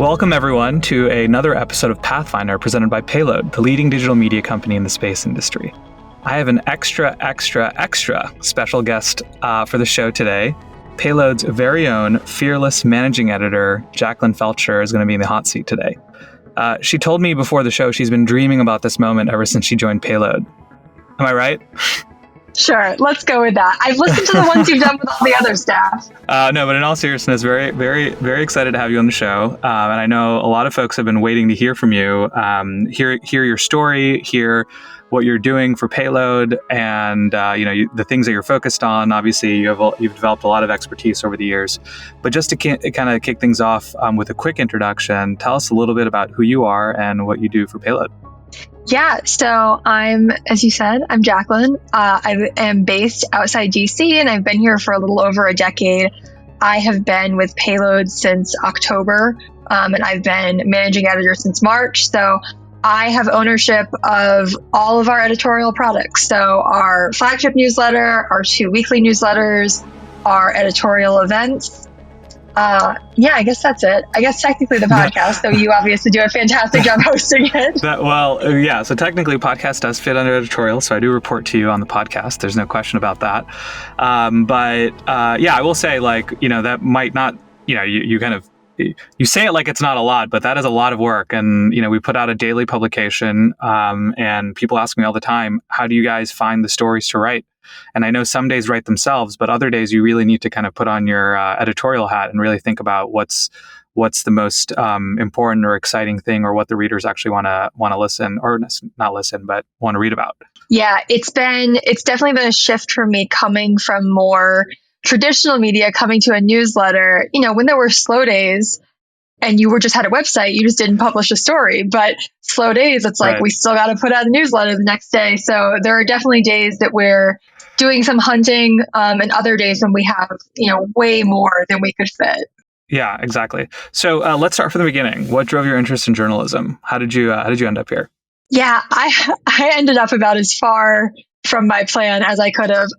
Welcome, everyone, to another episode of Pathfinder presented by Payload, the leading digital media company in the space industry. I have an extra special guest for the show today. Payload's very own fearless managing editor, Jacqueline Feldscher, is going to be in the hot seat today. She told me before the show she's been dreaming about this moment ever since she joined Payload. Am I right? Sure, let's go with that. I've listened to the ones you've done with all the other staff. No, but in all seriousness, very excited to have you on the show. And I know a lot of folks have been waiting to hear from you, hear your story, hear what you're doing for Payload, and the things that you're focused on. Obviously, you've developed a lot of expertise over the years. But just to kind of kick things off with a quick introduction, tell us a little bit about who you are and what you do for Payload. Yeah, so as you said, I'm Jacqueline. I am based outside DC, and I've been here for a little over a decade. I have been with Payload since October, and I've been managing editor since March. So I have ownership of all of our editorial products. So our flagship newsletter, our 2 weekly newsletters, our editorial events. I guess that's it. I guess technically the podcast, though you obviously do a fantastic job hosting it. So technically podcast does fit under editorial, so I do report to you on the podcast. There's no question about that. I will say, that might not, you kind of, you say it like it's not a lot, but that is a lot of work. And, we put out a daily publication, and people ask me all the time, how do you guys find the stories to write? And I know some days write themselves, but other days you really need to kind of put on your editorial hat and really think about what's the most important or exciting thing, or what the readers actually want to listen, or not listen, but want to read about. Yeah, it's definitely been a shift for me coming from more traditional media, coming to a newsletter. When there were slow days and you just had a website, you just didn't publish a story. But slow days, it's like, right, we still got to put out a newsletter the next day. So there are definitely days that we're doing some hunting, and other days when we have, way more than we could fit. Yeah, exactly. So let's start from the beginning. What drove your interest in journalism? How did you end up here? Yeah, I ended up about as far from my plan as I could have.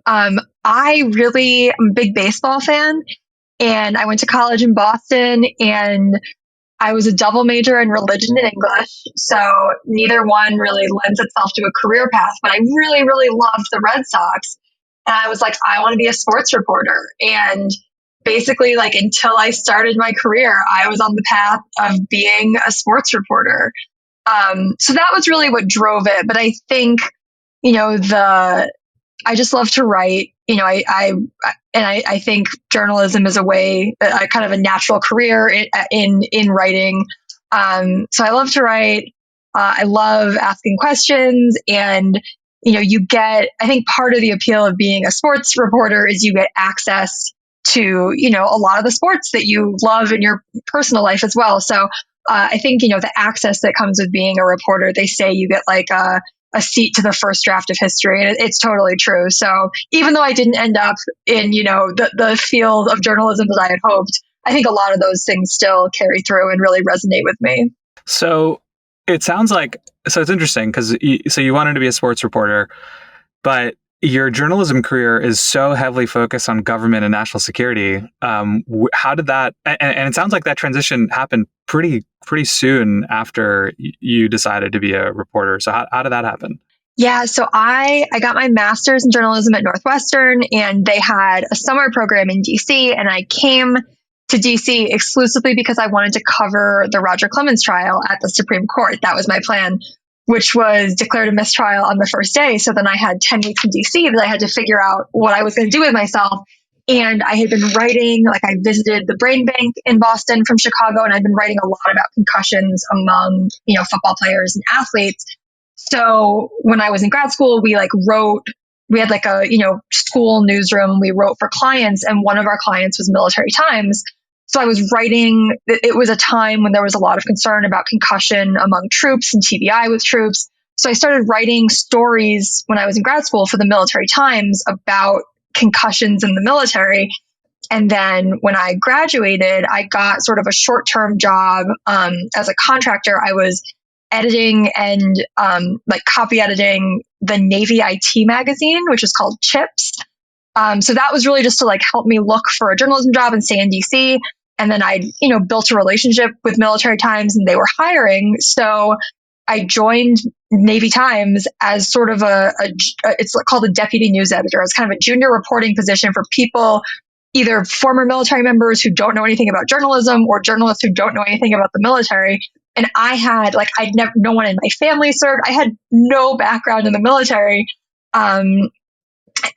I really am a big baseball fan, and I went to college in Boston, and I was a double major in religion and English. So neither one really lends itself to a career path, but I really, really loved the Red Sox. And I was like, I want to be a sports reporter. And basically, until I started my career, I was on the path of being a sports reporter. So that was really what drove it. But I think, I just love to write. I think journalism is a way, kind of a natural career in writing. So I love to write. I love asking questions, and I think part of the appeal of being a sports reporter is you get access to, a lot of the sports that you love in your personal life as well. So I think, the access that comes with being a reporter, they say you get a seat to the first draft of history. And it's totally true. So even though I didn't end up in, the field of journalism as I had hoped, I think a lot of those things still carry through and really resonate with me. So it sounds like, it's interesting because you wanted to be a sports reporter, but your journalism career is so heavily focused on government and national security. How did that, and it sounds like that transition happened pretty soon after you decided to be a reporter. So how did that happen? Yeah, so I got my master's in journalism at Northwestern, and they had a summer program in DC, and I came to DC exclusively because I wanted to cover the Roger Clemens trial at the Supreme Court. That was my plan, which was declared a mistrial on the first day. So then I had 10 weeks in DC that I had to figure out what I was going to do with myself. And I had been writing, I visited the brain bank in Boston from Chicago, and I'd been writing a lot about concussions among, football players and athletes. So when I was in grad school, we had a, school newsroom. We wrote for clients, and one of our clients was Military Times. So I was writing, it was a time when there was a lot of concern about concussion among troops and TBI with troops. So I started writing stories when I was in grad school for the Military Times about concussions in the military. And then when I graduated, I got sort of a short-term job as a contractor. I was editing and copy editing the Navy IT magazine, which is called Chips. So that was really just to help me look for a journalism job and stay in DC. And then I, built a relationship with Military Times and they were hiring. So I joined Navy Times as sort of it's called a deputy news editor. It's kind of a junior reporting position for people, either former military members who don't know anything about journalism or journalists who don't know anything about the military. And I had no one in my family served. I had no background in the military.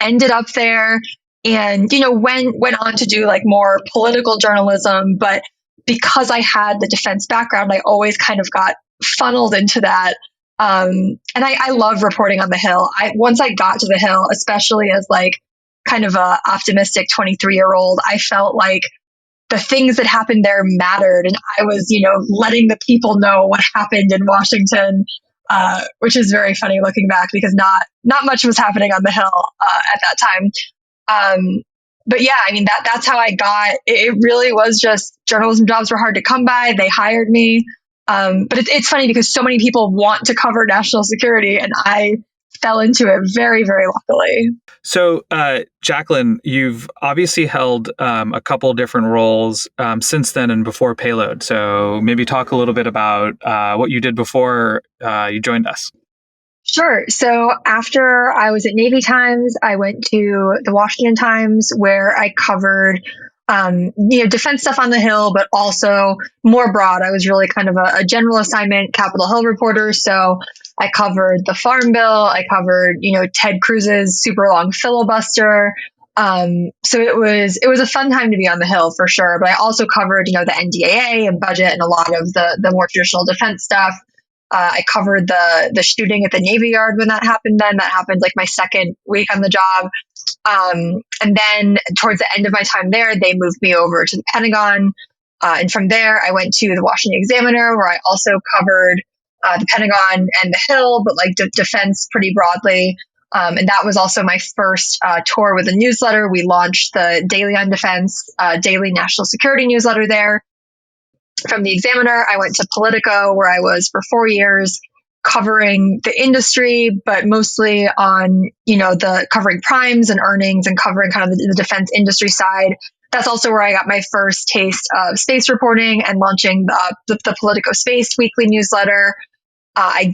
Ended up there and, went on to do like more political journalism. But because I had the defense background, I always kind of got funneled into that. And I love reporting on the Hill. Once I got to the Hill, especially as like kind of a optimistic 23-year-old, I felt like the things that happened there mattered. And I was, letting the people know what happened in Washington, which is very funny looking back because not much was happening on the Hill at that time. But yeah, I mean, that's how I got, it really was just journalism jobs were hard to come by. They hired me. But it's funny because so many people want to cover national security and I fell into it very, very luckily. So, Jacqueline, you've obviously held a couple different roles since then and before Payload. So maybe talk a little bit about what you did before you joined us. Sure. So after I was at Navy Times, I went to the Washington Times where I covered defense stuff on the Hill, but also more broad. I was really kind of a general assignment Capitol Hill reporter. So I covered the Farm Bill. I covered, Ted Cruz's super long filibuster. So it was a fun time to be on the Hill for sure. But I also covered, the NDAA and budget and a lot of the more traditional defense stuff. I covered the shooting at the Navy Yard when that happened. Then that happened like my second week on the job. And then towards the end of my time there, they moved me over to the Pentagon. And from there, I went to the Washington Examiner, where I also covered the Pentagon and the Hill, but like defense pretty broadly. And that was also my first tour with a newsletter. We launched the Daily on Defense, daily national security newsletter there. From the Examiner, I went to Politico, where I was for 4 years covering the industry, but mostly on, the covering primes and earnings and covering kind of the defense industry side. That's also where I got my first taste of space reporting and launching the Politico Space weekly newsletter. I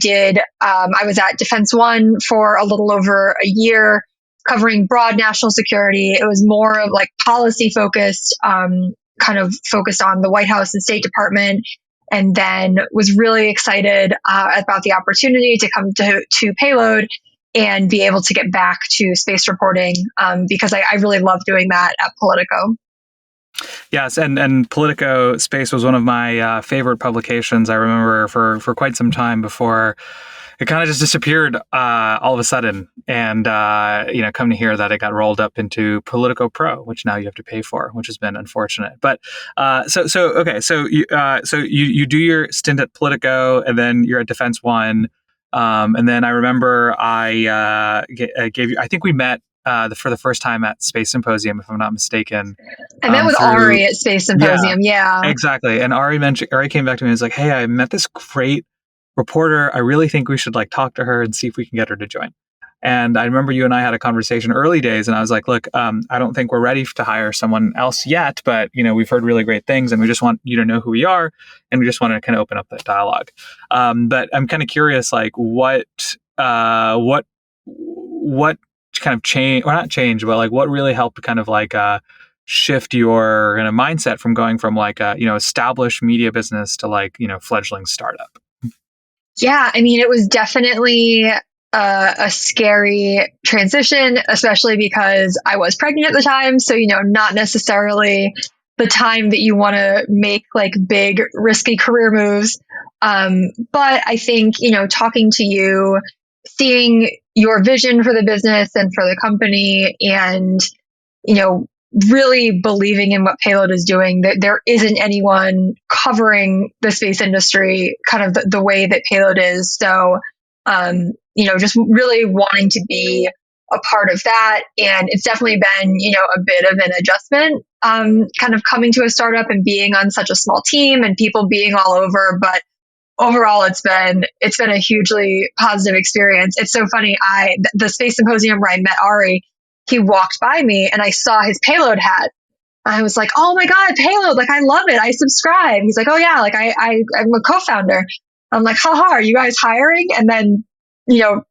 was at Defense One for a little over a year, covering broad national security. It was more of like policy focused, kind of focused on the White House and State Department, and then was really excited about the opportunity to come to Payload and be able to get back to space reporting because I really love doing that at Politico. Yes, and Politico Space was one of my favorite publications. I remember for quite some time before it kind of just disappeared all of a sudden. And, come to hear that it got rolled up into Politico Pro, which now you have to pay for, which has been unfortunate. But so you do your stint at Politico and then you're at Defense One. And then I remember I gave you, I think we met for the first time at Space Symposium, if I'm not mistaken. I met with Ari at Space Symposium. Yeah, exactly. And Ari came back to me and was like, "Hey, I met this great reporter. I really think we should talk to her and see if we can get her to join." And I remember you and I had a conversation early days, and I was like, "Look, I don't think we're ready to hire someone else yet, but we've heard really great things, and we just want you to know who we are, and we just want to kind of open up that dialogue." But I'm kind of curious, what kind of change, or not change, but what really helped kind of shift your kind of mindset from going from established media business to fledgling startup? Yeah, I mean, it was definitely a scary transition, especially because I was pregnant at the time. So, not necessarily the time that you want to make big, risky career moves. But I think, talking to you, seeing your vision for the business and for the company and, really believing in what Payload is doing, that there isn't anyone covering the space industry kind of the way that Payload is. So, just really wanting to be a part of that. And it's definitely been, a bit of an adjustment, kind of coming to a startup and being on such a small team and people being all over. But overall, it's been a hugely positive experience. It's so funny. The Space Symposium where I met Ari, he walked by me and I saw his Payload hat. I was like, oh my God, Payload, like I love it. I subscribe. He's like, oh yeah, like I'm a co-founder. I'm like, haha, are you guys hiring? And then, 9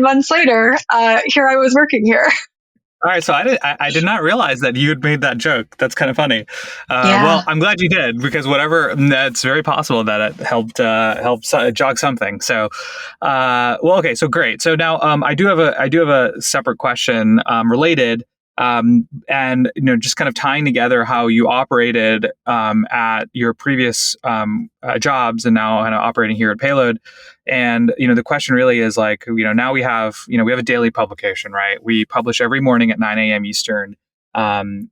months later, here I was working here. All right, so I did not realize that you had made that joke. That's kind of funny. Well, Yeah. I'm glad you did, because whatever, it's very possible that it helped jog something. So, well, okay, so great. So now, I do have a separate question related, and just kind of tying together how you operated at your previous jobs and now kind of operating here at Payload. And the question really is like, now we have a daily publication, right? We publish every morning at 9 a.m. Eastern, and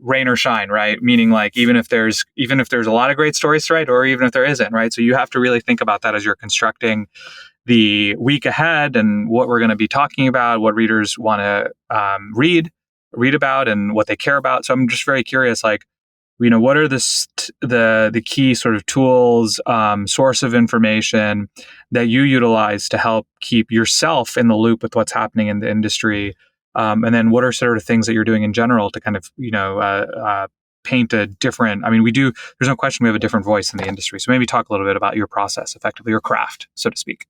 rain or shine, right? Meaning like even if there's a lot of great stories to write, or even if there isn't, right? So you have to really think about that as you're constructing the week ahead and what we're going to be talking about, what readers want to read about, and what they care about. So I'm just very curious, like, what are the key sort of tools, source of information that you utilize to help keep yourself in the loop with what's happening in the industry, and then what are sort of things that you're doing in general to kind of paint a different. I mean, we do. There's no question we have a different voice in the industry. So maybe talk a little bit about your process, effectively, your craft, so to speak.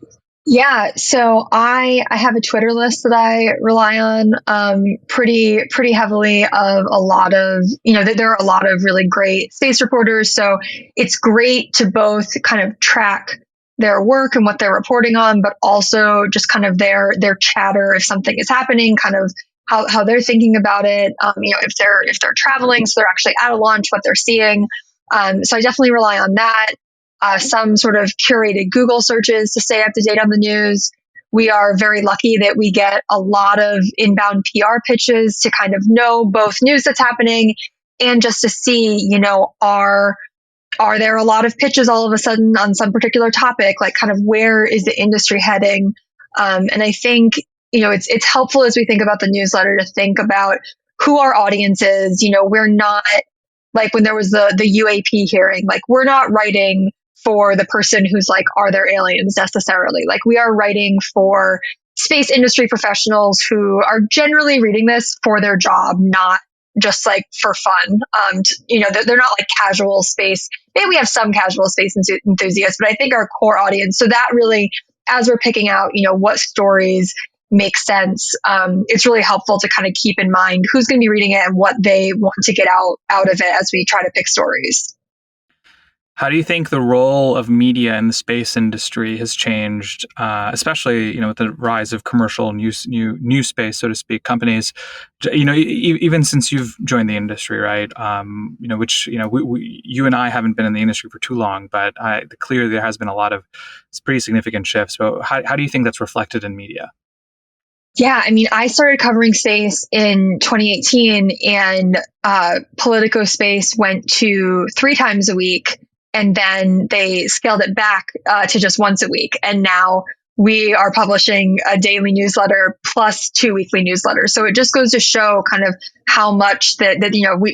Yeah, so I have a Twitter list that I rely on pretty heavily of a lot of, there are a lot of really great space reporters. So it's great to both kind of track their work and what they're reporting on, but also just kind of their chatter if something is happening, kind of how they're thinking about it. If they're traveling, so they're actually at a launch, what they're seeing. So I definitely rely on that. Some sort of curated Google searches to stay up to date on the news. We are very lucky that we get a lot of inbound PR pitches to kind of know both news that's happening and just to see, are there a lot of pitches all of a sudden on some particular topic? Like kind of where is the industry heading? And I think, it's helpful as we think about the newsletter to think about who our audience is. We're not like when there was the UAP hearing, like we're not writing for the person who's like, are there aliens necessarily? Like we are writing for space industry professionals who are generally reading this for their job, not just like for fun. They're not like casual space. Maybe we have some casual space enthusiasts, but I think our core audience. So that really, as we're picking out, what stories make sense, it's really helpful to kind of keep in mind who's going to be reading it and what they want to get out of it as we try to pick stories. How do you think the role of media in the space industry has changed, especially with the rise of commercial new space, so to speak, companies? Even since you've joined the industry, right? Which you and I haven't been in the industry for too long, but clearly there has been a lot of pretty significant shifts. But how do you think that's reflected in media? Yeah, I mean, I started covering space in 2018, and Politico space went to 3 times a week. And then they scaled it back to just once a week. And now we are publishing a daily newsletter plus 2 weekly newsletters. So it just goes to show kind of how much that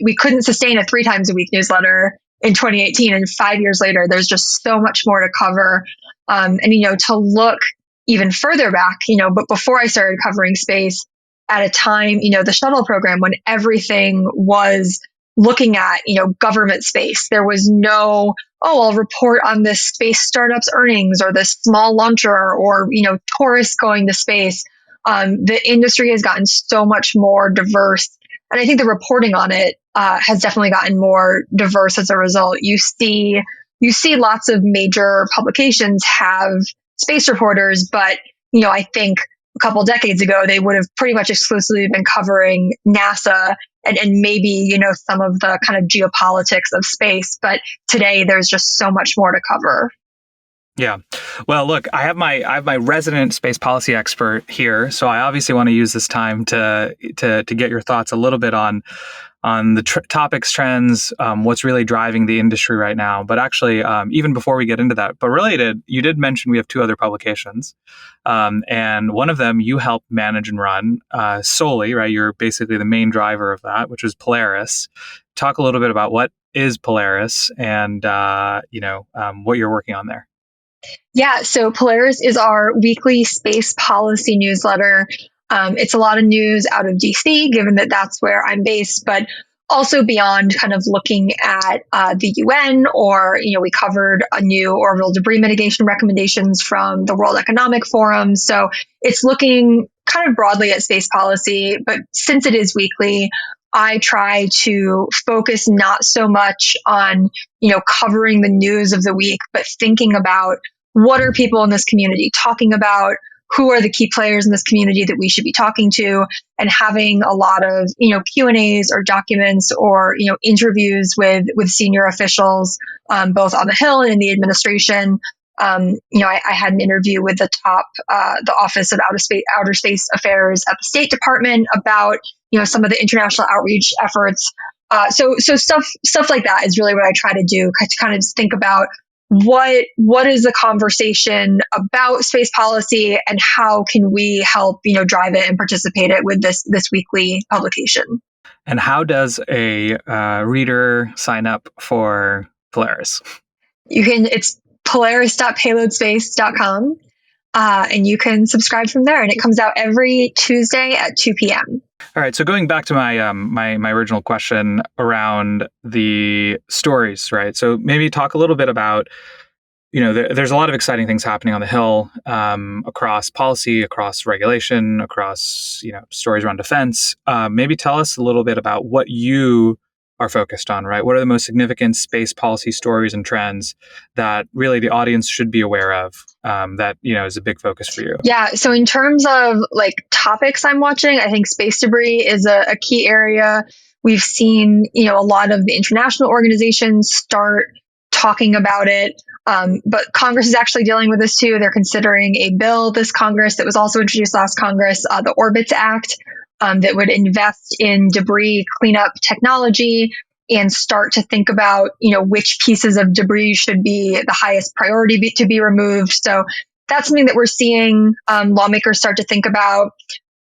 we couldn't sustain a 3 times a week newsletter in 2018. And 5 years later, there's just so much more to cover. And to look even further back, but before I started covering space, at a time, the shuttle program, when everything was looking at, government space, there was no, I'll report on this space startup's earnings or this small launcher or, tourists going to space. The industry has gotten so much more diverse. And I think the reporting on it has definitely gotten more diverse as a result. You see lots of major publications have space reporters, but, I think a couple decades ago, they would have pretty much exclusively been covering NASA and maybe, some of the kind of geopolitics of space. But today there's just so much more to cover. Yeah. Well, look, I have my resident space policy expert here, so I obviously want to use this time to get your thoughts a little bit on the topics, trends, what's really driving the industry right now. But actually, even before we get into that, but related, you did mention we have 2 other publications, and one of them you help manage and run solely, right? You're basically the main driver of that, which is Polaris. Talk a little bit about what is Polaris and what you're working on there. Yeah, so Polaris is our weekly space policy newsletter. It's a lot of news out of DC, given that that's where I'm based, but Also beyond kind of looking at the UN, or, we covered a new orbital debris mitigation recommendations from the World Economic Forum. So it's looking kind of broadly at space policy, but since it is weekly, I try to focus not so much on, covering the news of the week, but thinking about what are people in this community talking about? Who are the key players in this community that we should be talking to, and having a lot of, Q&As or documents or, interviews with senior officials, both on the Hill and in the administration. I had an interview with the Office of Outer Space Affairs at the State Department about, some of the international outreach efforts. So stuff like that is really what I try to do, to kind of just think about what is the conversation about space policy, and how can we help, drive it and participate it with this weekly publication. And how does a reader sign up for Polaris? It's polaris.payloadspace.com. And you can subscribe from there, and it comes out every Tuesday at 2 p.m. All right. So going back to my my original question around the stories, right? So maybe talk a little bit about, there's a lot of exciting things happening on the Hill, across policy, across regulation, across, stories around defense. Maybe tell us a little bit about what you are focused on, right? What are the most significant space policy stories and trends that really the audience should be aware of, that, is a big focus for you? Yeah. So in terms of topics I'm watching, I think space debris is a key area. We've seen, a lot of the international organizations start talking about it. But Congress is actually dealing with this too. They're considering a bill this Congress that was also introduced last Congress, the Orbits Act, that would invest in debris cleanup technology and start to think about, which pieces of debris should be the highest priority to be removed. So that's something that we're seeing lawmakers start to think about.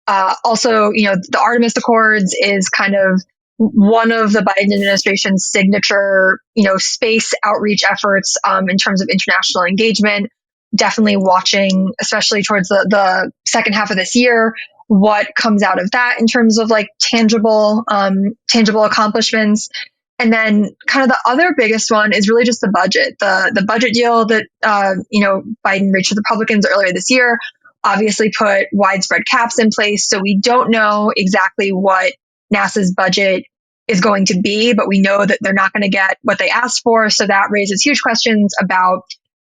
Also, the Artemis Accords is kind of one of the Biden administration's signature, space outreach efforts in terms of international engagement. Definitely watching, especially towards the second half of this year, what comes out of that in terms of tangible accomplishments. And then kind of the other biggest one is really just the budget, the budget deal that, Biden reached with Republicans earlier this year, obviously put widespread caps in place. So we don't know exactly what NASA's budget is going to be, but we know that they're not going to get what they asked for. So that raises huge questions about,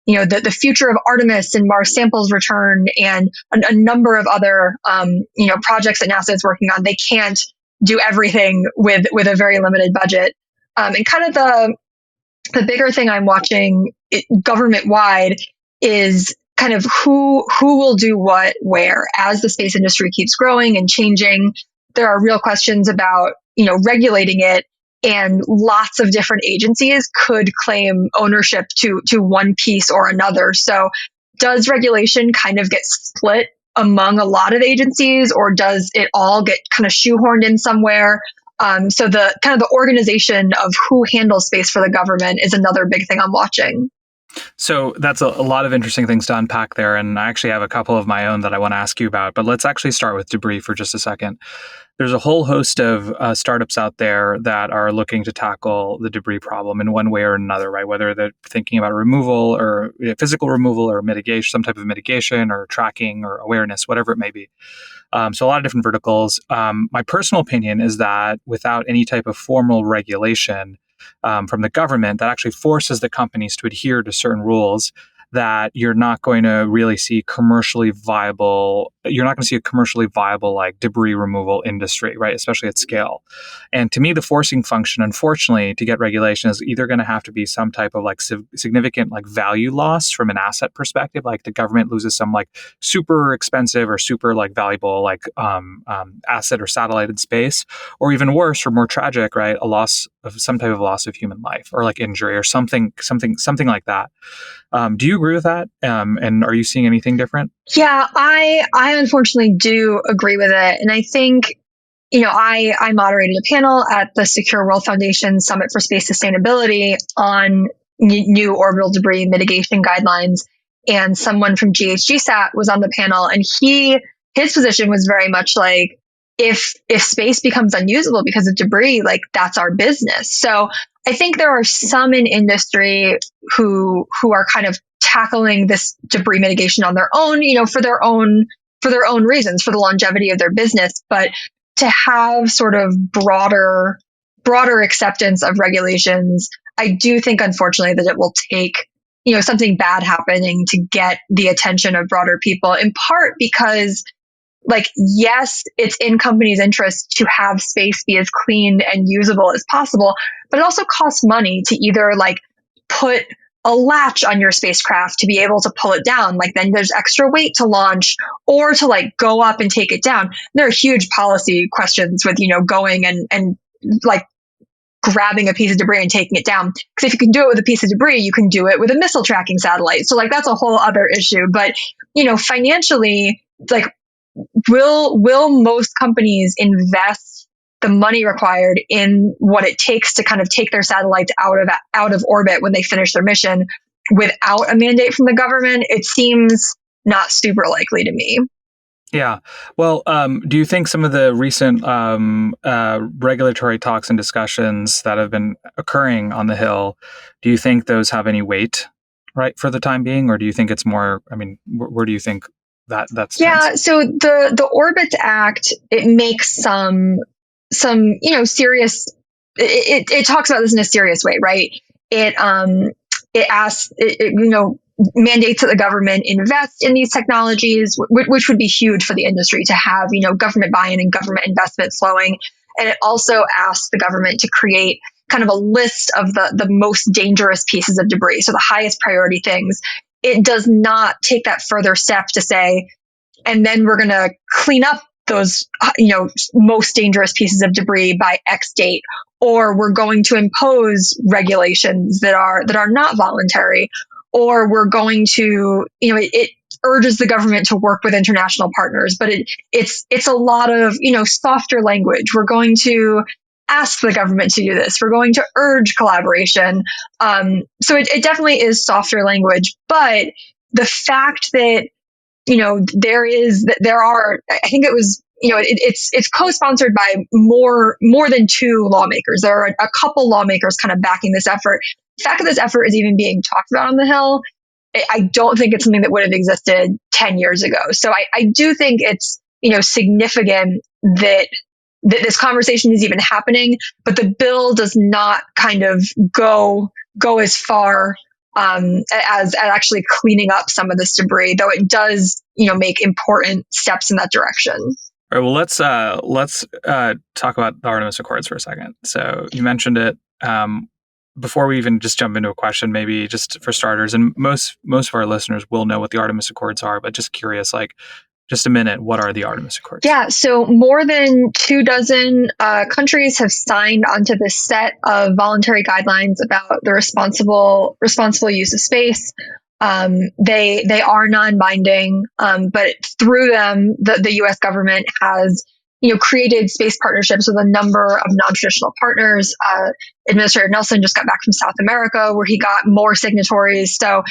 the future of Artemis and Mars samples return, and a number of other, projects that NASA is working on. They can't do everything with a very limited budget. And kind of the bigger thing I'm watching government wide is kind of who will do what where as the space industry keeps growing and changing. There are real questions about, regulating it, and lots of different agencies could claim ownership to one piece or another. So does regulation kind of get split among a lot of agencies, or does it all get kind of shoehorned in somewhere? So the kind of the organization of who handles space for the government is another big thing I'm watching. So that's a lot of interesting things to unpack there. And I actually have a couple of my own that I want to ask you about. But let's actually start with debris for just a second. There's a whole host of startups out there that are looking to tackle the debris problem in one way or another, right? Whether they're thinking about removal or physical removal or mitigation, some type of mitigation or tracking or awareness, whatever it may be. So a lot of different verticals. My personal opinion is that without any type of formal regulation from the government that actually forces the companies to adhere to certain rules, that you're not going to really see commercially viable, like debris removal industry, right? Especially at scale. And to me, the forcing function, unfortunately, to get regulation is either going to have to be some type of significant value loss from an asset perspective, like the government loses some super expensive or super valuable asset or satellite in space, or even worse or more tragic, right? Some type of loss of human life or injury or something like that. Do you agree with that? And are you seeing anything different? Yeah, I unfortunately do agree with it. And I think, I moderated a panel at the Secure World Foundation Summit for Space Sustainability on new orbital debris mitigation guidelines. And someone from GHGSat was on the panel, and his position was very much if space becomes unusable because of debris, like that's our business. So I think there are some in industry who are kind of tackling this debris mitigation on their own, for their own reasons, for the longevity of their business. But to have sort of broader acceptance of regulations, I do think, unfortunately, that it will take, something bad happening to get the attention of broader people, in part because, like, yes, it's in companies' interest to have space be as clean and usable as possible, but it also costs money to either like put a latch on your spacecraft to be able to pull it down. Like, then there's extra weight to launch, or to like go up and take it down. There are huge policy questions with, going and like grabbing a piece of debris and taking it down. Because if you can do it with a piece of debris, you can do it with a missile tracking satellite. So like, that's a whole other issue. But, financially, like, will most companies invest the money required in what it takes to kind of take their satellites out of orbit when they finish their mission without a mandate from the government? It seems not super likely to me. Yeah. Well, do you think some of the recent regulatory talks and discussions that have been occurring on the Hill, do you think those have any weight, right, for the time being? Or do you think it's more, I mean, where do you think that stands? Yeah. So the Orbit Act, it makes some serious, it talks about this in a serious way, right? It asks, mandates that the government invest in these technologies, which would be huge for the industry to have, government buy-in and government investment flowing. And it also asks the government to create kind of a list of the most dangerous pieces of debris, so the highest priority things. It does not take that further step to say, and then we're going to clean up those, most dangerous pieces of debris by X date, or we're going to impose regulations that are not voluntary, or we're going to, it urges the government to work with international partners, but it's a lot of, softer language. We're going to ask the government to do this. We're going to urge collaboration. So it definitely is softer language, but the fact that, there are, I think it was, it's co-sponsored by more than two lawmakers. There are a couple lawmakers kind of backing this effort. The fact that this effort is even being talked about on the Hill, I don't think it's something that would have existed 10 years ago. So I do think it's, significant that this conversation is even happening, but the bill does not kind of go as far as actually cleaning up some of this debris, though it does, make important steps in that direction. All right. Well, let's talk about the Artemis Accords for a second. So you mentioned it. Before we even just jump into a question, maybe just for starters, and most of our listeners will know what the Artemis Accords are, but just curious, like, just a minute, what are the Artemis Accords? Yeah, so more than 24 countries have signed onto this set of voluntary guidelines about the responsible use of space. They are non-binding, but through them, the U.S. government has, created space partnerships with a number of non-traditional partners. Administrator Nelson just got back from South America, where he got more signatories. So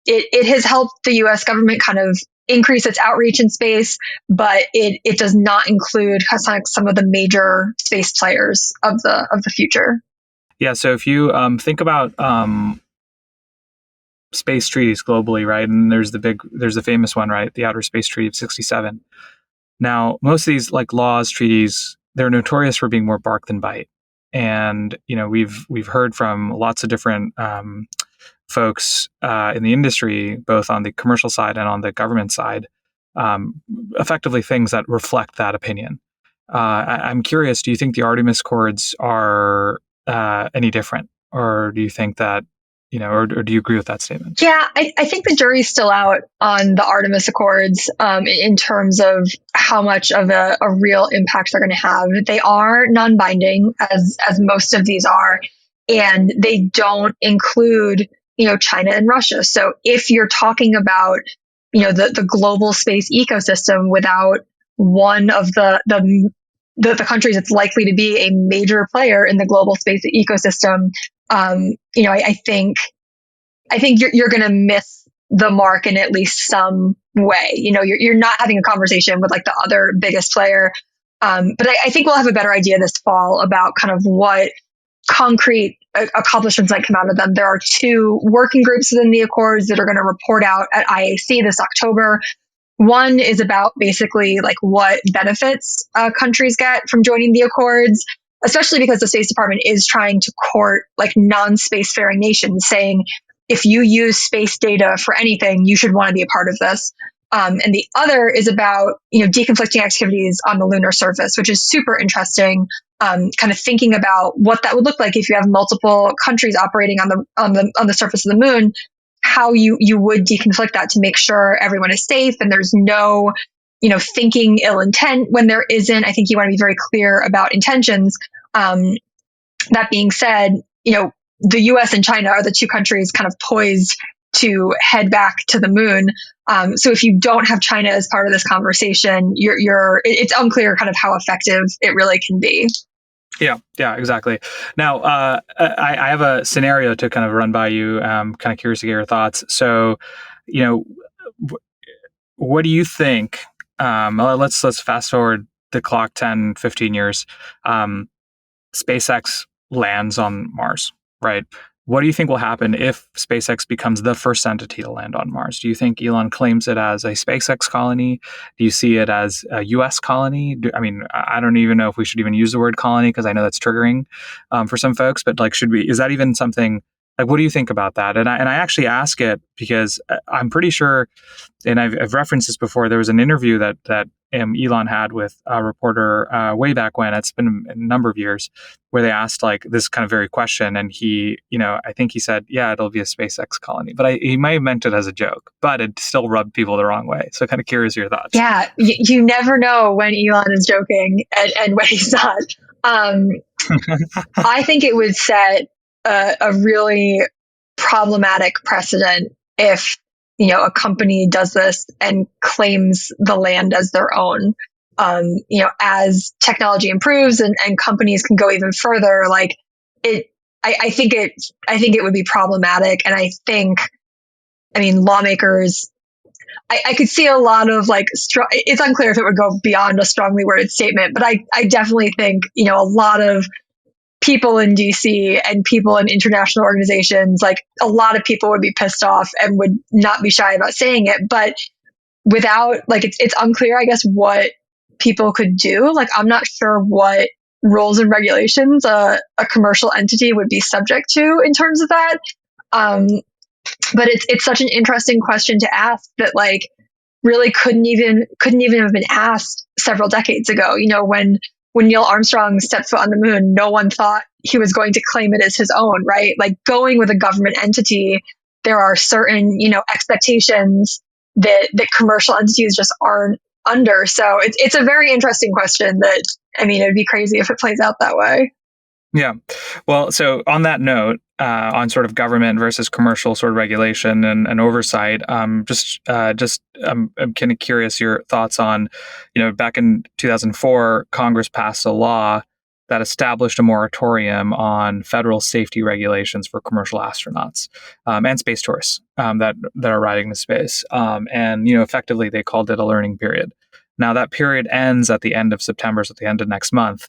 it has helped the U.S. government kind of increase its outreach in space, but it does not include some of the major space players of the future. Yeah. So if you think about space treaties globally, right, and there's the famous one, right, the Outer Space Treaty of '67. Now, most of these like laws, treaties, they're notorious for being more bark than bite, and we've heard from lots of different folks in the industry, both on the commercial side and on the government side, effectively things that reflect that opinion. I'm curious, do you think the Artemis Accords are any different, or do you think that, or do you agree with that statement? Yeah, I think the jury's still out on the Artemis Accords in terms of how much of a real impact they're going to have. They are non-binding, as most of these are, and they don't include, China and Russia. So if you're talking about, the global space ecosystem without one of the countries that's likely to be a major player in the global space ecosystem, I think you're going to miss the mark in at least some way. You're not having a conversation with like the other biggest player. But I think we'll have a better idea this fall about kind of what concrete accomplishments might come out of them. There are 2 working groups within the Accords that are going to report out at IAC this October. One is about basically like what benefits countries get from joining the Accords, especially because the State Department is trying to court like non-spacefaring nations, saying if you use space data for anything, you should want to be a part of this. And the other is about deconflicting activities on the lunar surface, which is super interesting. Kind of thinking about what that would look like if you have multiple countries operating on the surface of the moon, how you would deconflict that to make sure everyone is safe and there's no thinking ill intent when there isn't. I think you want to be very clear about intentions. That being said, the U.S. and China are the 2 countries kind of poised to head back to the moon. So if you don't have China as part of this conversation, it's unclear kind of how effective it really can be. Yeah, exactly. Now, I have a scenario to kind of run by you. I'm kind of curious to get your thoughts. So, what do you think? Let's fast forward the clock 10, 15 years. SpaceX lands on Mars, right? What do you think will happen if SpaceX becomes the first entity to land on Mars? Do you think Elon claims it as a SpaceX colony? Do you see it as a U.S. colony? I don't even know if we should even use the word colony because I know that's triggering for some folks. But like, is that even something? Like, what do you think about that? And I actually ask it because I'm pretty sure, and I've referenced this before. There was an interview that Elon had with a reporter way back when. It's been a number of years, where they asked like this kind of very question, and he, I think he said, "Yeah, it'll be a SpaceX colony," but he may have meant it as a joke, but it still rubbed people the wrong way. So, kind of curious your thoughts. Yeah, you never know when Elon is joking and when he's not. I think it would set a really problematic precedent if a company does this and claims the land as their own. As technology improves and companies can go even further, like I think it would be problematic. And lawmakers, I could see a lot of it's unclear if it would go beyond a strongly worded statement, but I definitely think, a lot of people in DC and people in international organizations, like a lot of people would be pissed off and would not be shy about saying it. But without it's unclear, I guess, what people could do. Like, I'm not sure what rules and regulations a commercial entity would be subject to in terms of that. But it's such an interesting question to ask that really couldn't even have been asked several decades ago. When Neil Armstrong stepped foot on the moon, no one thought he was going to claim it as his own, right? Like, going with a government entity, there are certain, expectations that commercial entities just aren't under. So it's a very interesting question that, it'd be crazy if it plays out that way. Yeah. Well, so on that note, on sort of government versus commercial sort of regulation and oversight, I'm kind of curious your thoughts on, back in 2004, Congress passed a law that established a moratorium on federal safety regulations for commercial astronauts and space tourists that are riding to space. And effectively, they called it a learning period. Now, that period ends at the end of September, so at the end of next month.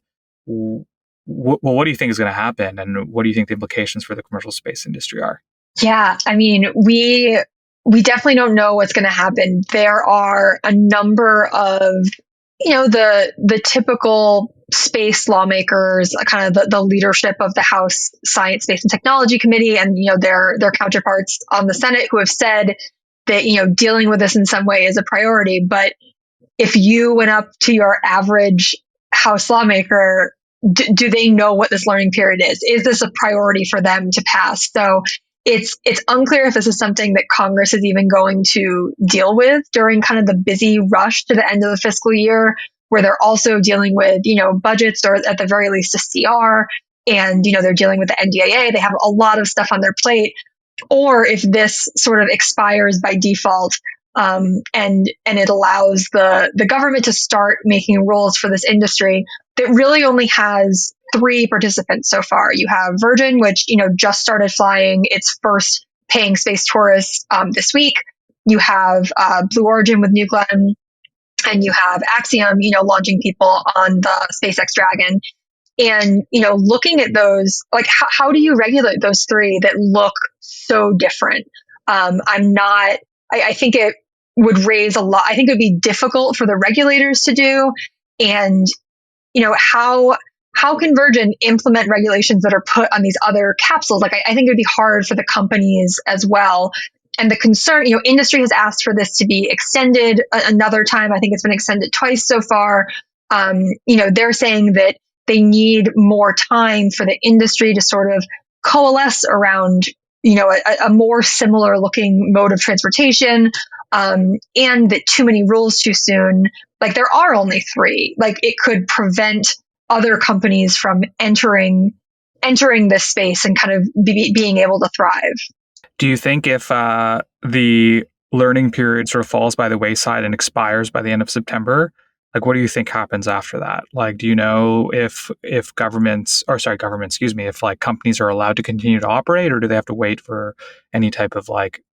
What do you think is going to happen, and what do you think the implications for the commercial space industry are? Yeah, we definitely don't know what's going to happen. There are a number of, the typical space lawmakers, kind of the leadership of the House Science, Space, and Technology Committee, and their counterparts on the Senate, who have said that dealing with this in some way is a priority. But if you went up to your average House lawmaker, do they know what this learning period is? Is this a priority for them to pass? So it's unclear if this is something that Congress is even going to deal with during kind of the busy rush to the end of the fiscal year, where they're also dealing with, budgets, or at the very least a CR, and, they're dealing with the NDAA. They have a lot of stuff on their plate. Or if this sort of expires by default, and it allows the government to start making rules for this industry that really only has 3 participants so far. You have Virgin, which just started flying its first paying space tourists this week. You have Blue Origin with New Glenn, and you have Axiom, launching people on the SpaceX Dragon. And, looking at those, like, how do you regulate those three that look so different? I think it would raise a lot. I think it would be difficult for the regulators to do. And, how can Virgin implement regulations that are put on these other capsules? Like, I think it would be hard for the companies as well. And the concern, industry has asked for this to be extended another time. I think it's been extended twice so far. They're saying that they need more time for the industry to sort of coalesce around, a more similar looking mode of transportation, and that too many rules too soon. Like, there are only three. Like, it could prevent other companies from entering this space and kind of being able to thrive. Do you think if the learning period sort of falls by the wayside and expires by the end of September, like, what do you think happens after that? Like, do you know if governments, if like companies are allowed to continue to operate, or do they have to wait for any type of like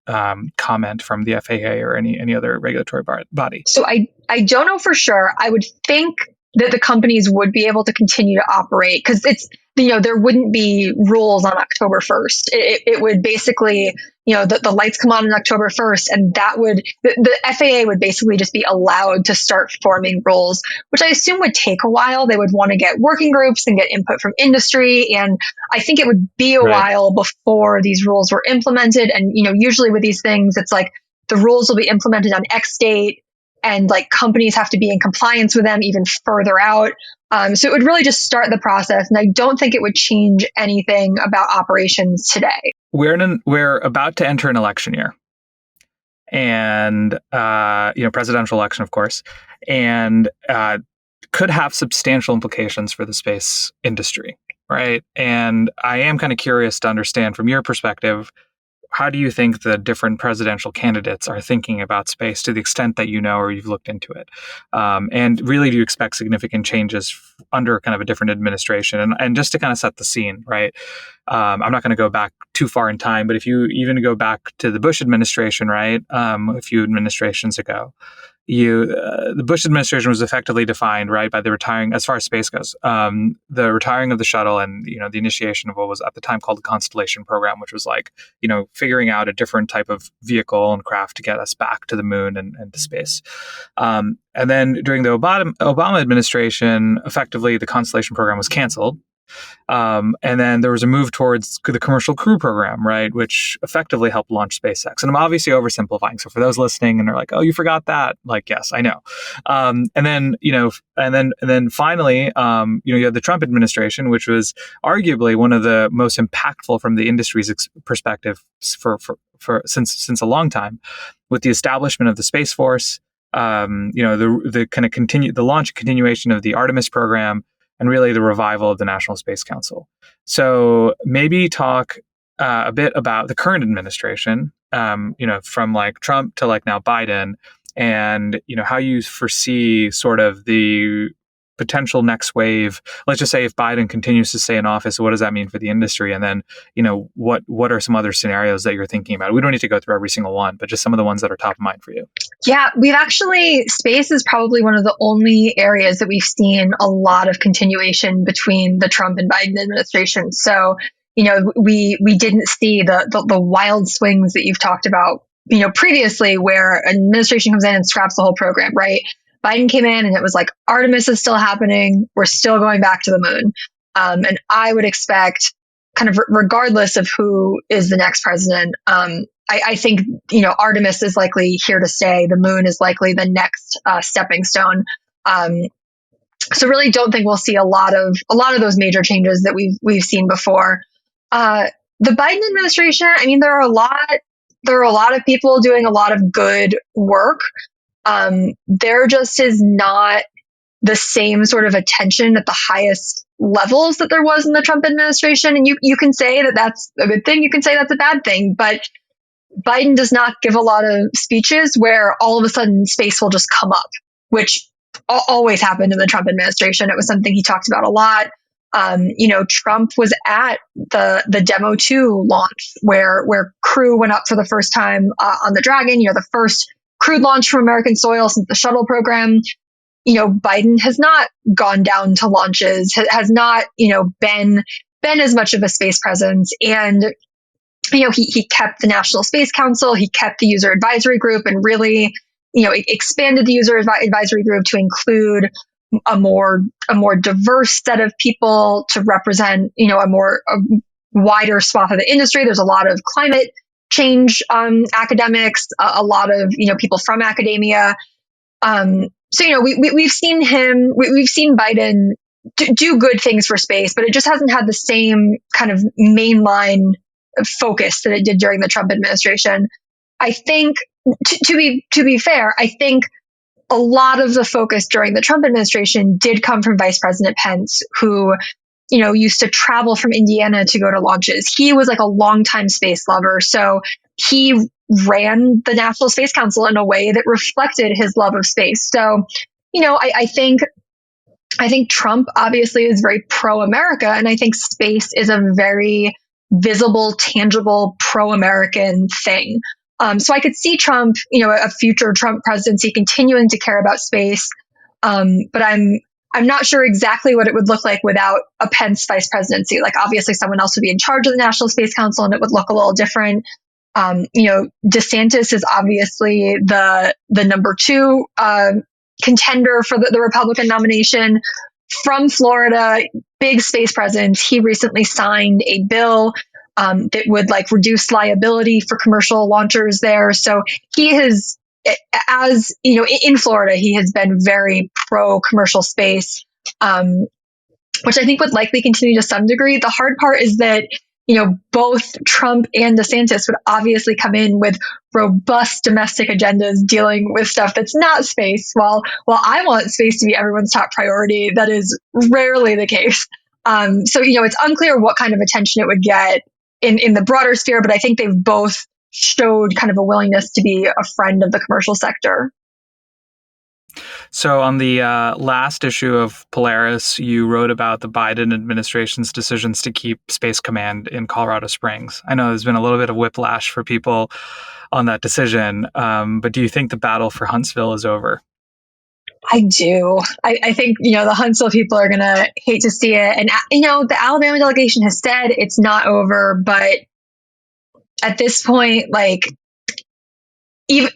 comment from the FAA or any other regulatory body? So I don't know for sure. I would think that the companies would be able to continue to operate, because it's, there wouldn't be rules on October 1st. It would basically, the lights come on October 1st, and the FAA would basically just be allowed to start forming rules, which I assume would take a while. They would want to get working groups and get input from industry. And I think it would be a while before these rules were implemented. And, usually with these things, it's like the rules will be implemented on X date, and like companies have to be in compliance with them even further out. So it would really just start the process. And I don't think it would change anything about operations today. We're about to enter an election year, and presidential election, of course, and could have substantial implications for the space industry, right? And I am kind of curious to understand from your perspective, how do you think the different presidential candidates are thinking about space, to the extent that you know or you've looked into it? And really, do you expect significant changes under kind of a different administration? And just to kind of set the scene, right? I'm not going to go back too far in time, but if you even go back to the Bush administration, right, a few administrations ago, the Bush administration was effectively defined, right, by the retiring, as far as space goes, the retiring of the shuttle, and the initiation of what was at the time called the Constellation program, which was like figuring out a different type of vehicle and craft to get us back to the moon and to space. And then during the Obama administration, effectively the Constellation program was canceled. And then there was a move towards the Commercial Crew Program, right, which effectively helped launch SpaceX. And I'm obviously oversimplifying. So for those listening and they're like, "Oh, you forgot that," like, yes, I know. And then finally, you had the Trump administration, which was arguably one of the most impactful from the industry's perspective for since a long time, with the establishment of the Space Force, the kind of the launch and continuation of the Artemis program, and really the revival of the National Space Council. So maybe talk a bit about the current administration, from like Trump to like now Biden, and how you foresee sort of the potential next wave. Let's just say if Biden continues to stay in office, what does that mean for the industry? And then, what are some other scenarios that you're thinking about? We don't need to go through every single one, but just some of the ones that are top of mind for you. Yeah, space is probably one of the only areas that we've seen a lot of continuation between the Trump and Biden administration. So, we didn't see the wild swings that you've talked about, previously, where an administration comes in and scraps the whole program, right? Biden came in and it was like, Artemis is still happening. We're still going back to the moon. And I would expect, kind of regardless of who is the next president, I think, Artemis is likely here to stay. The moon is likely the next stepping stone. So really don't think we'll see a lot of those major changes that we've seen before. The Biden administration, I mean, there are a lot of people doing a lot of good work. There just is not the same sort of attention at the highest levels that there was in the Trump administration. And you can say that that's a good thing. You can say that's a bad thing. But Biden does not give a lot of speeches where all of a sudden space will just come up, which always happened in the Trump administration. It was something he talked about a lot. Trump was at the Demo 2 launch where Crew went up for the first time on the Dragon, the first crewed launch from American soil since the shuttle program. Biden has not gone down to launches, has not, been as much of a space presence. And, he kept the National Space Council, he kept the user advisory group, and really, expanded the user advisory group to include a more diverse set of people to represent, a wider swath of the industry. There's a lot of climate change academics, a lot of, people from academia. So, we've seen Biden do good things for space, but it just hasn't had the same kind of mainline focus that it did during the Trump administration. I think, to be fair, I think a lot of the focus during the Trump administration did come from Vice President Pence, who, used to travel from Indiana to go to launches. He was like a longtime space lover. So he ran the National Space Council in a way that reflected his love of space. So, I think Trump obviously is very pro-America, and I think space is a very visible, tangible, pro-American thing. So I could see Trump, a future Trump presidency, continuing to care about space. But I'm not sure exactly what it would look like without a Pence vice presidency. Like, obviously someone else would be in charge of the National Space Council and it would look a little different. DeSantis is obviously the number 2 contender for the Republican nomination from Florida, big space presence. He recently signed a bill that would reduce liability for commercial launchers there. So he has, in Florida, he has been very pro commercial space, which I think would likely continue to some degree. The hard part is that, both Trump and DeSantis would obviously come in with robust domestic agendas dealing with stuff that's not space. While I want space to be everyone's top priority, that is rarely the case. So, it's unclear what kind of attention it would get in the broader sphere, but I think they've both showed kind of a willingness to be a friend of the commercial sector. So on the last issue of Polaris, you wrote about the Biden administration's decisions to keep Space Command in Colorado Springs. I know there's been a little bit of whiplash for people on that decision, but do you think the battle for Huntsville is over? I do. I think, the Huntsville people are going to hate to see it. And, the Alabama delegation has said it's not over, but at this point, even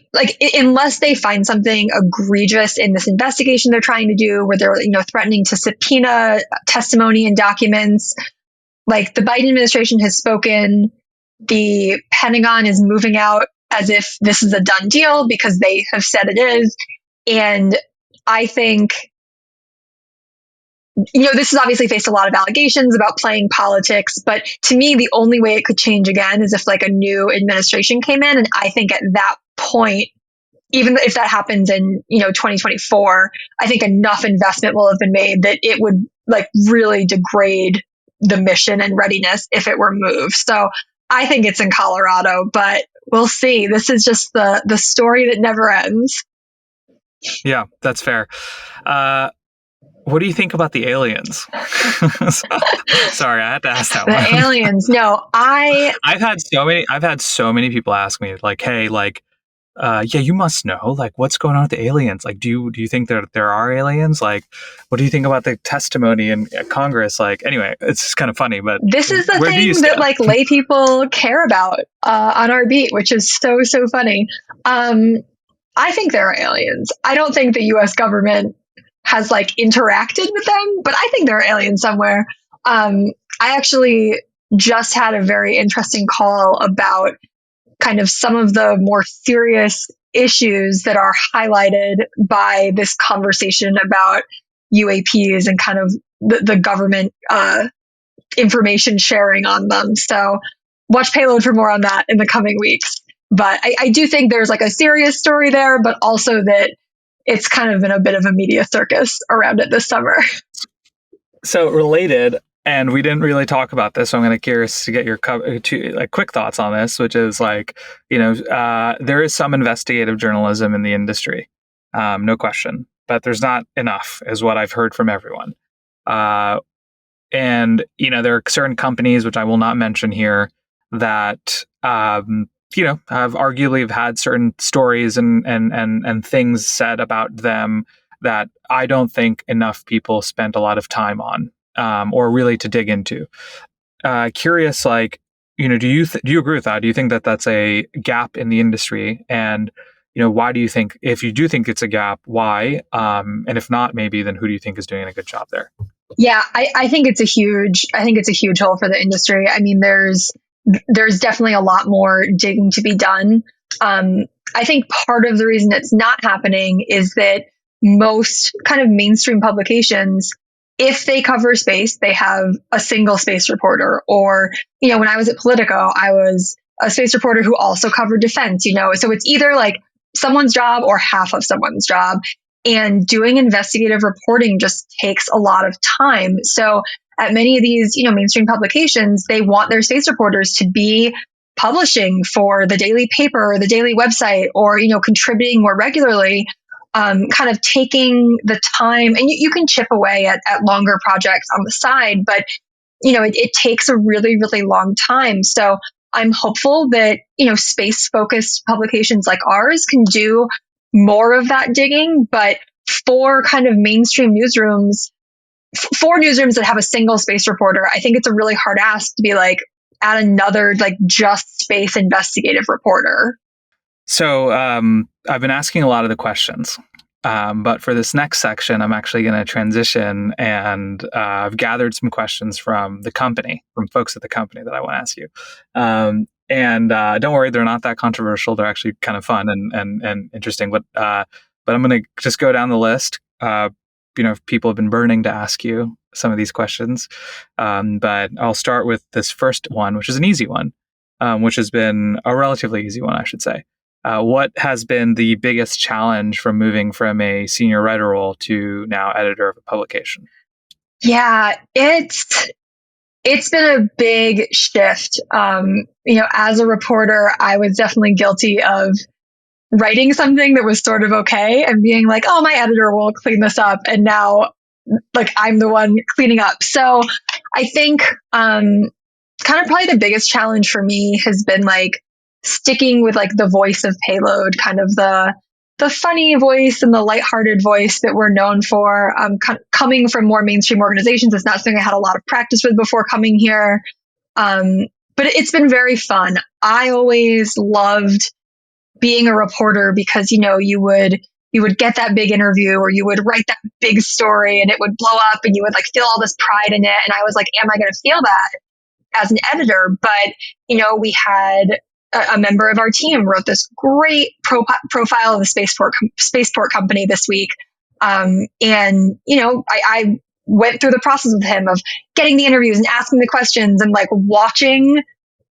unless they find something egregious in this investigation they're trying to do, where they're, threatening to subpoena testimony and documents, the Biden administration has spoken. The Pentagon is moving out as if this is a done deal because they have said it is. And I think, this has obviously faced a lot of allegations about playing politics, but to me, the only way it could change again is if a new administration came in. And I think at that point, even if that happens in, 2024, I think enough investment will have been made that it would really degrade the mission and readiness if it were moved. So I think it's in Colorado, but we'll see. This is just the story that never ends. Yeah, that's fair. What do you think about the aliens? Sorry, I had to ask that one. The aliens. No, I've had so many people ask me, hey, yeah, you must know, what's going on with the aliens? Do you think there are aliens? What do you think about the testimony in Congress? Anyway, it's just kind of funny, but this is the thing that lay people care about on our beat, which is so funny. I think there are aliens. I don't think the U.S. government has interacted with them, but I think there are aliens somewhere. I actually just had a very interesting call about kind of some of the more serious issues that are highlighted by this conversation about UAPs and kind of the government information sharing on them. So watch Payload for more on that in the coming weeks. But I do think there's a serious story there, but also that it's kind of been a bit of a media circus around it this summer. So related, and we didn't really talk about this, so I'm curious to get your quick thoughts on this, which is there is some investigative journalism in the industry, no question, but there's not enough, is what I've heard from everyone. And there are certain companies, which I will not mention here, that have arguably have had certain stories and things said about them that I don't think enough people spent a lot of time on, or really to dig into. Curious, like, do you agree with that? Do you think that that's a gap in the industry? And, why do you think, if you do think it's a gap, why? And if not, maybe, then who do you think is doing a good job there? Yeah, I think it's a huge hole for the industry. I mean, there's definitely a lot more digging to be done. I think part of the reason it's not happening is that most kind of mainstream publications, if they cover space, they have a single space reporter. Or, when I was at Politico, I was a space reporter who also covered defense, so it's either like someone's job or half of someone's job. And doing investigative reporting just takes a lot of time. So at many of these, mainstream publications, they want their space reporters to be publishing for the daily paper, or the daily website, or, contributing more regularly, kind of taking the time. And you can chip away at longer projects on the side, but, it takes a really, really long time. So I'm hopeful that, space focused publications like ours can do more of that digging. But for kind of mainstream newsrooms, for newsrooms that have a single space reporter, I think it's a really hard ask to be like, add another like just space investigative reporter. So I've been asking a lot of the questions, but for this next section, I'm actually going to transition, and I've gathered some questions from the company, from folks at the company that I want to ask you. And don't worry, they're not that controversial. They're actually kind of fun and interesting. But I'm going to just go down the list. People have been burning to ask you some of these questions. But I'll start with this first one, which is an easy one, which has been a relatively easy one, I should say. What has been the biggest challenge from moving from a senior writer role to now editor of a publication? Yeah, it's been a big shift. As a reporter, I was definitely guilty of writing something that was sort of okay and being like, oh, my editor will clean this up. And now, like, I'm the one cleaning up. So I think kind of probably the biggest challenge for me has been like sticking with like the voice of Payload, kind of the funny voice and the lighthearted voice that we're known for. Coming from more mainstream organizations, it's not something I had a lot of practice with before coming here. But it's been very fun. I always loved being a reporter because, you would get that big interview, or you would write that big story and it would blow up and you would like feel all this pride in it. And I was like, am I going to feel that as an editor? But, we had a member of our team wrote this great profile of the spaceport company this week. And, I went through the process with him of getting the interviews and asking the questions, and like watching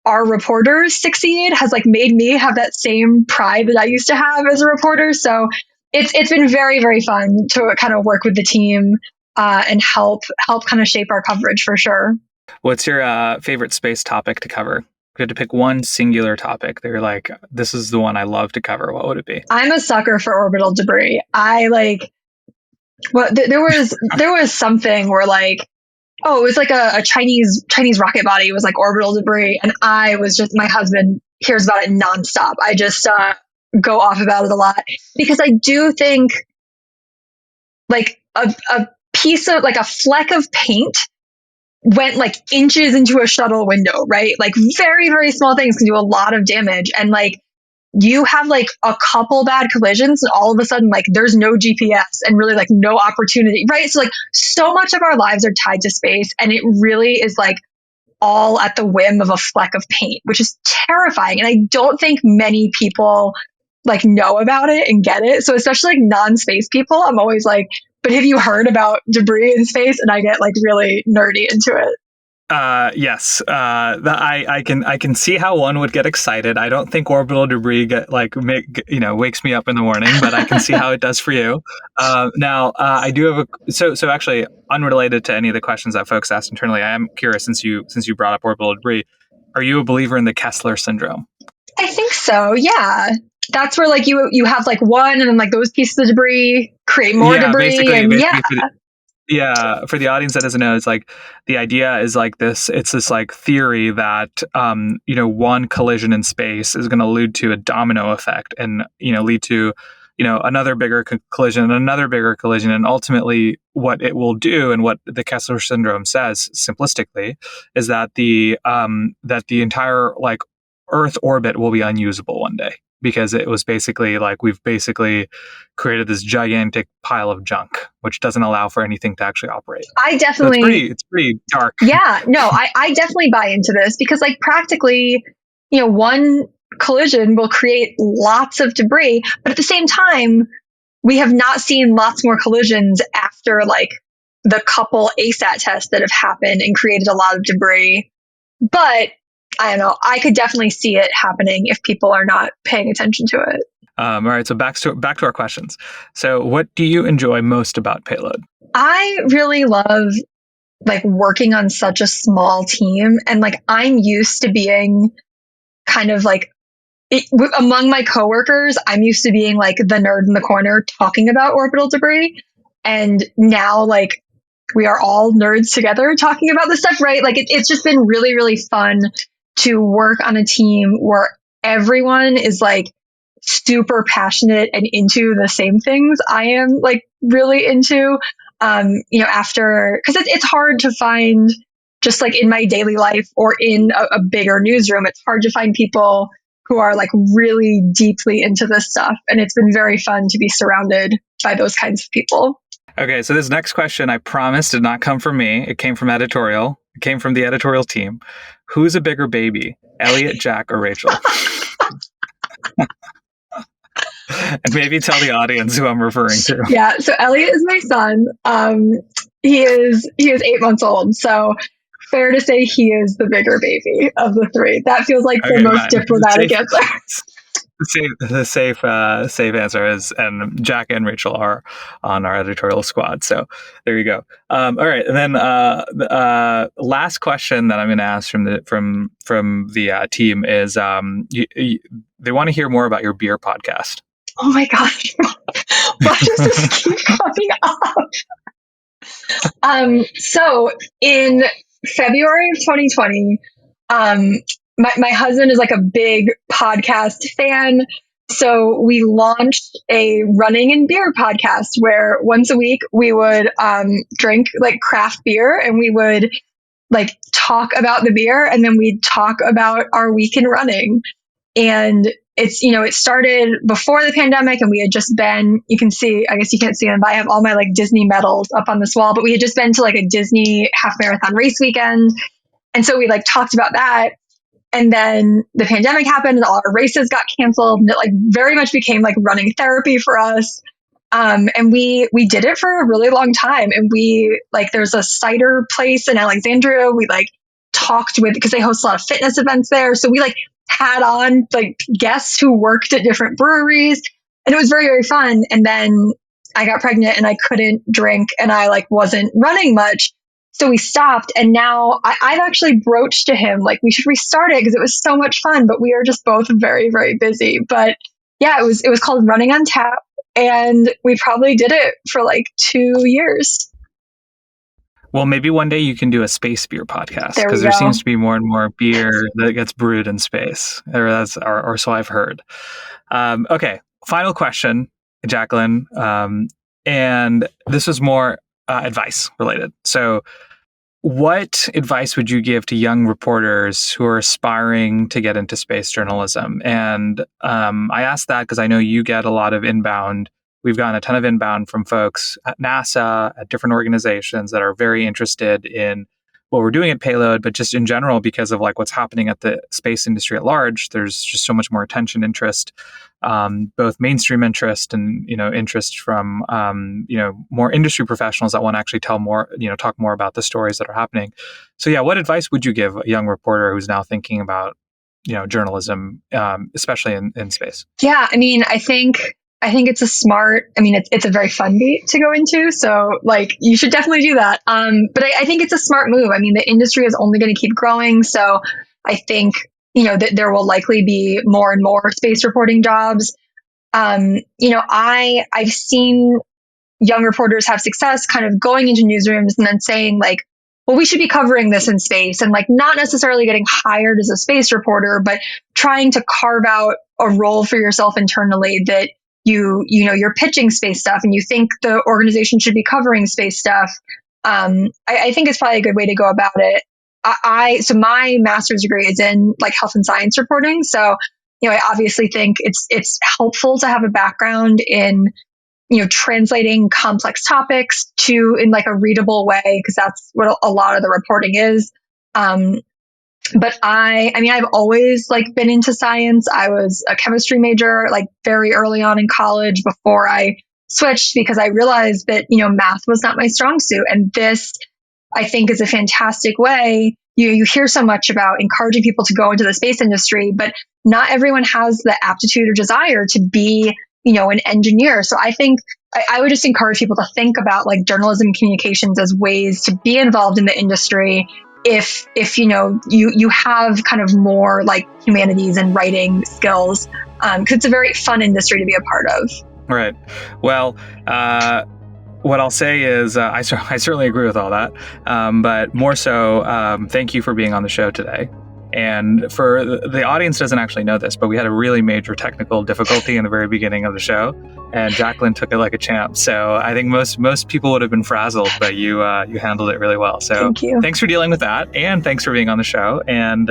our reporters succeed has like made me have that same pride that I used to have as a reporter. So it's been very, very fun to kind of work with the team and help kind of shape our coverage for sure. What's your favorite space topic to cover? If you had to pick one singular topic that you're like, this is the one I love to cover, what would it be? I'm a sucker for orbital debris. There was something where like, oh, it was like a Chinese rocket body. It was like orbital debris. And my husband hears about it nonstop. I just go off about it a lot because I do think like a piece of like a fleck of paint went like inches into a shuttle window, right? Like very, very small things can do a lot of damage. And like you have like a couple bad collisions and all of a sudden like there's no GPS and really like no opportunity, right? So like so much of our lives are tied to space, and it really is like all at the whim of a fleck of paint, which is terrifying. And I don't think many people like know about it and get it. So especially like non-space people, I'm always like, but have you heard about debris in space? And I get like really nerdy into it. Yes. I can see how one would get excited. I don't think orbital debris wakes me up in the morning, but I can see how it does for you. Now, I do have so actually unrelated to any of the questions that folks asked internally. I am curious, since you brought up orbital debris, are you a believer in the Kessler syndrome? I think so. Yeah. That's where like you have like one, and then like those pieces of debris create more debris. Basically, Yeah, for the audience that doesn't know, it's like the idea is like this. It's this like theory that one collision in space is going to lead to a domino effect, and lead to another bigger collision and another bigger collision, and ultimately what it will do, and what the Kessler syndrome says simplistically, is that the entire like Earth orbit will be unusable one day, because it was basically like we've basically created this gigantic pile of junk, which doesn't allow for anything to actually operate. I So definitely, it's pretty dark. yeah, no, I definitely buy into this because, like, practically, one collision will create lots of debris, but at the same time, we have not seen lots more collisions after like the couple ASAT tests that have happened and created a lot of debris. But I don't know. I could definitely see it happening if people are not paying attention to it. All right, so back to our questions. So, what do you enjoy most about Payload? I really love like working on such a small team, and like I'm used to being kind of like among my coworkers, I'm used to being like the nerd in the corner talking about orbital debris, and now like we are all nerds together talking about this stuff, right? Like it's just been really, really fun to work on a team where everyone is like super passionate and into the same things I am like really into. After, because it's hard to find, just like in my daily life or in a bigger newsroom, it's hard to find people who are like really deeply into this stuff. And it's been very fun to be surrounded by those kinds of people. Okay, so this next question, I promise, did not come from me. It came from editorial. It came from the editorial team. Who's a bigger baby, Elliot, Jack, or Rachel? And maybe tell the audience who I'm referring to. Yeah, so Elliot is my son. He is 8 months old, so fair to say he is the bigger baby of the three. That feels like the most diplomatic answer. The safe answer is, and Jack and Rachel are on our editorial squad. So there you go. All right, and then last question that I'm going to ask from the team is, they want to hear more about your beer podcast. Oh my gosh, why does this keep coming up? So in February of 2020, my husband is like a big podcast fan. So we launched a running and beer podcast where once a week we would drink like craft beer, and we would like talk about the beer, and then we'd talk about our week in running. And it started before the pandemic, and we had just been, you can see, I guess you can't see them, but I have all my like Disney medals up on this wall, but we had just been to like a Disney half marathon race weekend. And so we like talked about that. And then the pandemic happened and all our races got canceled, and it like very much became like running therapy for us. And we did it for a really long time. And we like, there's a cider place in Alexandria. We like talked with, because they host a lot of fitness events there. So we like had on like guests who worked at different breweries, and it was very, very fun. And then I got pregnant and I couldn't drink, and I like wasn't running much. So we stopped, and now I've actually broached to him, like, we should restart it because it was so much fun, but we are just both very, very busy. But yeah, it was called Running on Tap, and we probably did it for like 2 years. Well, maybe one day you can do a space beer podcast, because There there seems to be more and more beer that gets brewed in space, or so I've heard. Okay, final question, Jacqueline, and this is more advice related. So, what advice would you give to young reporters who are aspiring to get into space journalism? And I ask that because I know you get a lot of inbound. We've gotten a ton of inbound from folks at NASA, at different organizations that are very interested in what we're doing at Payload, but just in general, because of like what's happening at the space industry at large, there's just so much more attention, interest, both mainstream interest and, interest from, more industry professionals that want to actually tell more, talk more about the stories that are happening. So yeah, what advice would you give a young reporter who's now thinking about, journalism, especially in space? Yeah, I mean, I think it's it's a very fun beat to go into. So like, you should definitely do that. But I think it's a smart move. I mean, the industry is only going to keep growing. So I think, that there will likely be more and more space reporting jobs. I've seen young reporters have success kind of going into newsrooms and then saying like, well, we should be covering this in space, and like not necessarily getting hired as a space reporter, but trying to carve out a role for yourself internally that you're pitching space stuff and you think the organization should be covering space stuff. I think it's probably a good way to go about it. So my master's degree is in like health and science reporting. So, I obviously think it's helpful to have a background in, translating complex topics in like a readable way, because that's what a lot of the reporting is. But I've always like been into science. I was a chemistry major like very early on in college before I switched, because I realized that, math was not my strong suit. And this, I think, is a fantastic way. You hear so much about encouraging people to go into the space industry, but not everyone has the aptitude or desire to be, an engineer. So I think I would just encourage people to think about like journalism and communications as ways to be involved in the industry if you have kind of more like humanities and writing skills, because it's a very fun industry to be a part of. Right. Well, what I'll say is I certainly agree with all that, but more so, thank you for being on the show today. And for the audience doesn't actually know this, but we had a really major technical difficulty in the very beginning of the show, and Jacqueline took it like a champ. So I think most people would have been frazzled, but you handled it really well. So thank you. Thanks for dealing with that, and thanks for being on the show, and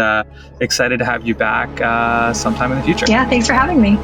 excited to have you back sometime in the future. Yeah, thanks for having me.